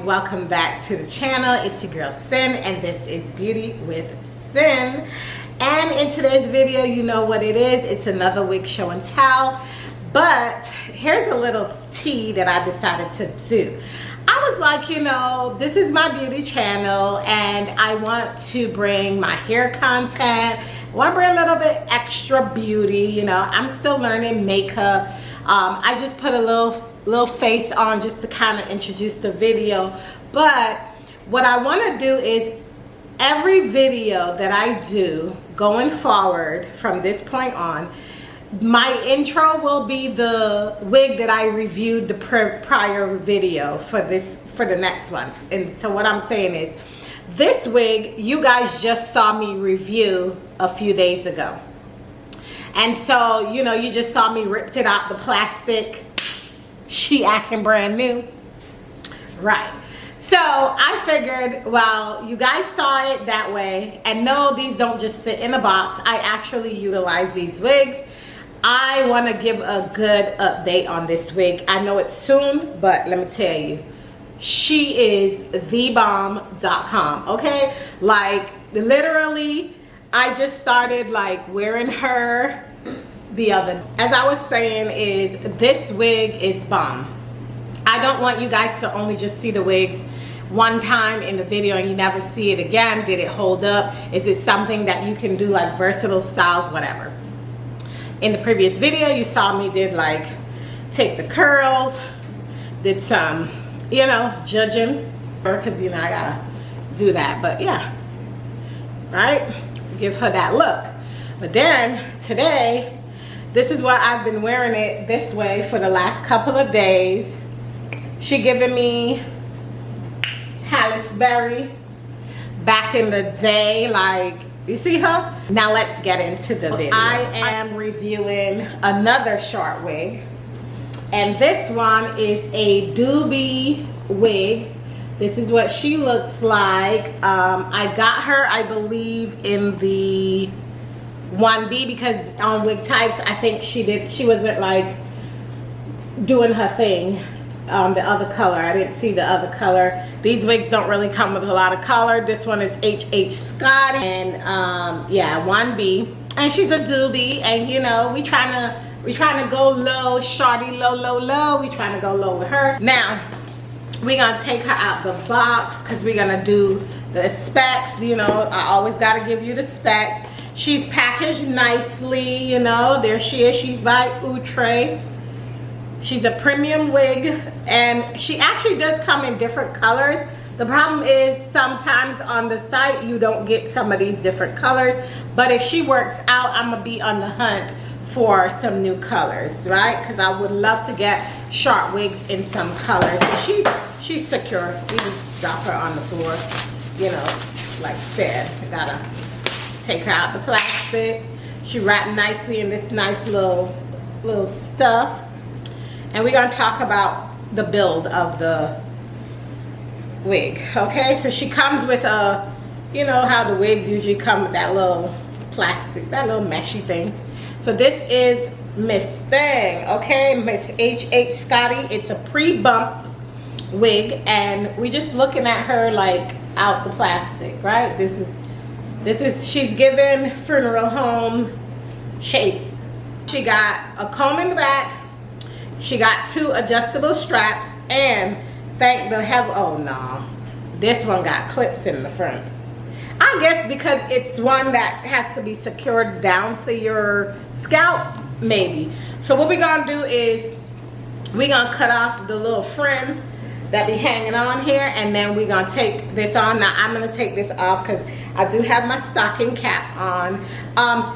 welcome back to the channel. It's your girl Sin, and this is Beauty with Sin. And in today's video, you know what it is. It's another wig show and tell. But here's a little tea that I decided to do. I was like, you know, this is my beauty channel and I want to bring my hair content. I want to bring a little bit extra beauty. You know, I'm still learning makeup. I just put a little face on just to kind of introduce the video. But what I want to do is every video that I do going forward from this point on, my intro will be the wig that I reviewed the prior video for the next one. And so what I'm saying is, this wig you guys just saw me review a few days ago. And so, you know, you just saw me ripped it out the plastic. She acting brand new. Right. So I figured, well, you guys saw it that way. And no, these don't just sit in a box. I actually utilize these wigs. I want to give a good update on this wig. I know it's soon, but let me tell you, she is thebomb.com, okay? Like, literally, I just started like wearing her the other. As I was saying, is this wig is bomb. I don't want you guys to only just see the wigs one time in the video and you never see it again. Did it hold up? Is it something that you can do like versatile styles, whatever? In the previous video, you saw me did like take the curls, did some, you know, judging, because you know I gotta do that. But yeah, right, give her that look. But then today, this is what I've been wearing it this way for the last couple of days. She giving me Halle Berry back in the day, like, you see her? Now let's get into the video. I am reviewing another short wig, and this one is a Duby wig. This is what she looks like. I got her, I believe, in the 1B, because on wig types, I think she wasn't like doing her thing. The other color, I didn't see the other color. These wigs don't really come with a lot of color. This one is HH Scotty, and yeah, 1B, and she's a Duby. And you know, we trying to go low, shorty, low. We trying to go low with her. Now we're gonna take her out the box because we're gonna do the specs. You know, I always gotta give you the specs. She's packaged nicely. You know, there she is. She's by Outre. She's a premium wig, and she actually does come in different colors. The problem is sometimes on the site you don't get some of these different colors, but if she works out, I'm gonna be on the hunt for some new colors, right? Because I would love to get short wigs in some colors. And she's secure. We just drop her on the floor, you know, like I said. I gotta take her out the plastic. She wrapped nicely in this nice little stuff. And we're going to talk about the build of the wig, okay? So she comes with a, you know how the wigs usually come with that little plastic, that little meshy thing. So this is Miss Thing, okay? Miss HH Scotty. It's a pre-bump wig, and we're just looking at her like out the plastic, right? This is she's given funeral home shape. She got a comb in the back. She got 2 adjustable straps, and thank the heaven, oh no, this one got clips in the front. I guess because it's one that has to be secured down to your scalp, maybe. So what we're gonna do is we're gonna cut off the little frim that be hanging on here, and then we're gonna take this on. Now I'm gonna take this off because I do have my stocking cap on.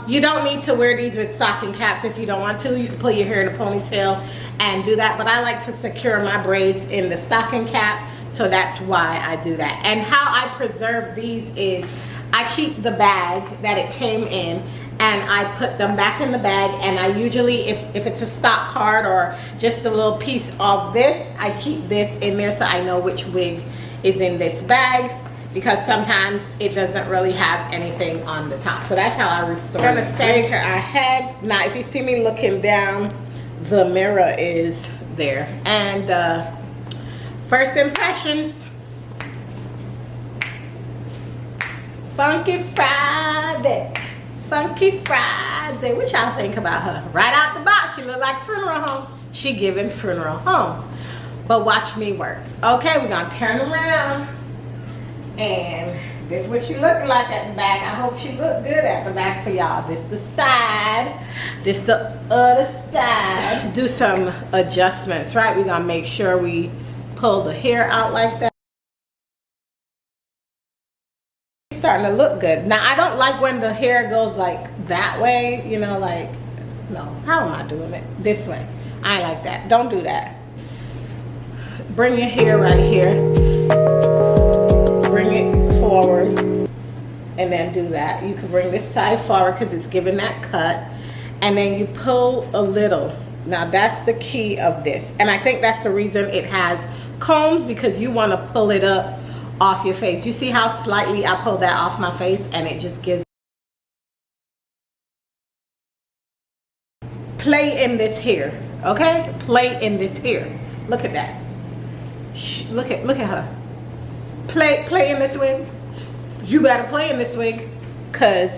You don't need to wear these with stocking caps if you don't want to. You can put your hair in a ponytail and do that, but I like to secure my braids in the stocking cap, so that's why I do that. And how I preserve these is I keep the bag that it came in, and I put them back in the bag, and I usually, if it's a stock card or just a little piece of this, I keep this in there so I know which wig is in this bag, because sometimes it doesn't really have anything on the top. So that's how I restore. We're gonna center our head. Now if you see me looking down, the mirror is there. And first impressions, Funky Friday. Funky Friday. What y'all think about her? Right out the box, she look like funeral home. She giving funeral home. But watch me work. Okay, we're gonna turn around. And this is what she look like at the back. I hope she look good at the back for y'all. This the side. This the other side. Do some adjustments, right? We're gonna make sure we pull the hair out like that. It's starting to look good. Now I don't like when the hair goes like that way, you know, like, no, how am I doing it? This way. I like that. Don't do that. Bring your hair right here. Bring it forward. And then do that. You can bring this side forward because it's giving that cut. And then you pull a little. Now that's the key of this. And I think that's the reason it has combs, because you want to pull it up off your face. You see how slightly I pulled that off my face and it just gives. Play in this hair, okay? Play in this hair. Look at that. Look at her. Play in this wig. You better play in this wig, cause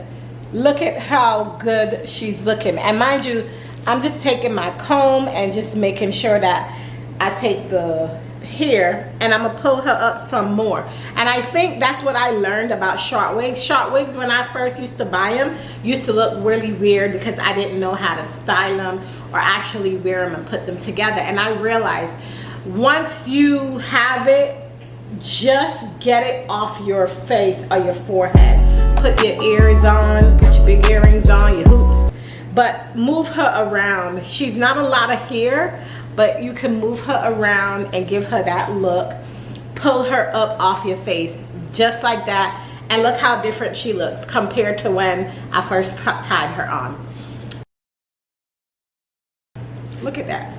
look at how good she's looking. And mind you, I'm just taking my comb and just making sure that I take the hair and I'm gonna pull her up some more. And I think that's what I learned about short wigs. Short wigs, when I first used to buy them, used to look really weird because I didn't know how to style them or actually wear them and put them together. And I realized once you have it, just get it off your face or your forehead. Put your ears on, put your big earrings on, your hoops, but move her around. She's not a lot of hair, but you can move her around and give her that look. Pull her up off your face, just like that. And look how different she looks compared to when I first tied her on. Look at that.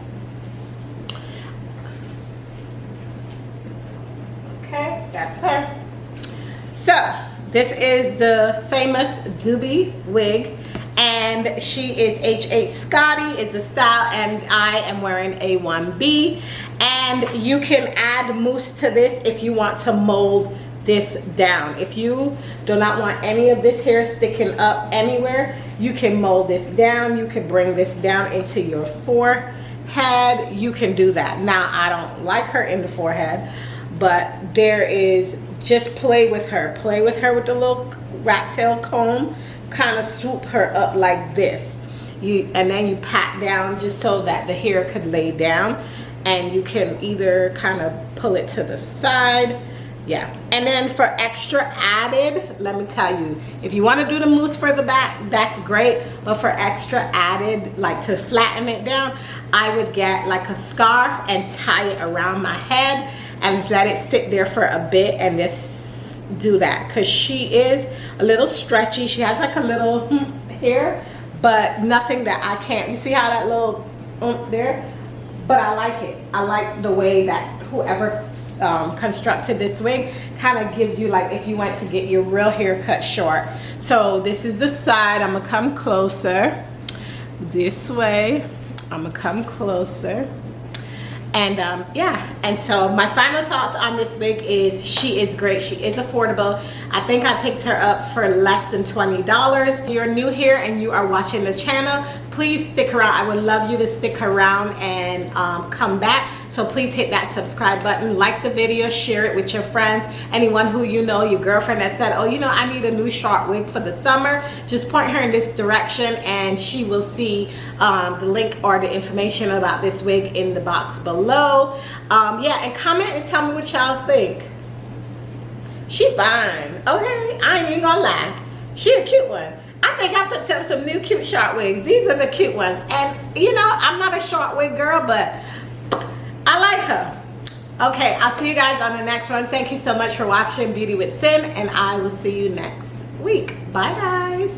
Okay, that's her. So, this is the famous Duby wig. And she is H8 Scotty is the style, and I am wearing a 1B. And you can add mousse to this if you want to mold this down. If you do not want any of this hair sticking up anywhere, you can mold this down. You can bring this down into your forehead. You can do that. Now, I don't like her in the forehead, but there is, just play with her. Play with her with the little rat tail comb. Kind of swoop her up like this, and then you pat down just so that the hair could lay down, and you can either kind of pull it to the side. Yeah. And then for extra added, let me tell you, if you want to do the mousse for the back, that's great, but for extra added, like to flatten it down, I would get like a scarf and tie it around my head and let it sit there for a bit, and just do that, because she is a little stretchy. She has like a little hair, but nothing that I can't. You see how that little there? But I like it. I like the way that whoever constructed this wig kind of gives you, like if you went to get your real hair cut short. So this is the side. I'm gonna come closer this way. I'm gonna come closer. And yeah, and so my final thoughts on this wig is she is great. She is affordable. I think I picked her up for less than $20. If you're new here and you are watching the channel, please stick around. I would love you to stick around and come back. So please hit that subscribe button, like the video, share it with your friends, anyone who you know, your girlfriend that said, oh, you know, I need a new short wig for the summer. Just point her in this direction and she will see the link or the information about this wig in the box below. Yeah, and comment and tell me what y'all think. She fine, okay? I ain't even gonna lie. She a cute one. I think I picked up some new cute short wigs. These are the cute ones. And you know, I'm not a short wig girl, but I like her. Okay, I'll see you guys on the next one. Thank you so much for watching Beauty with Sin, and I will see you next week. Bye, guys.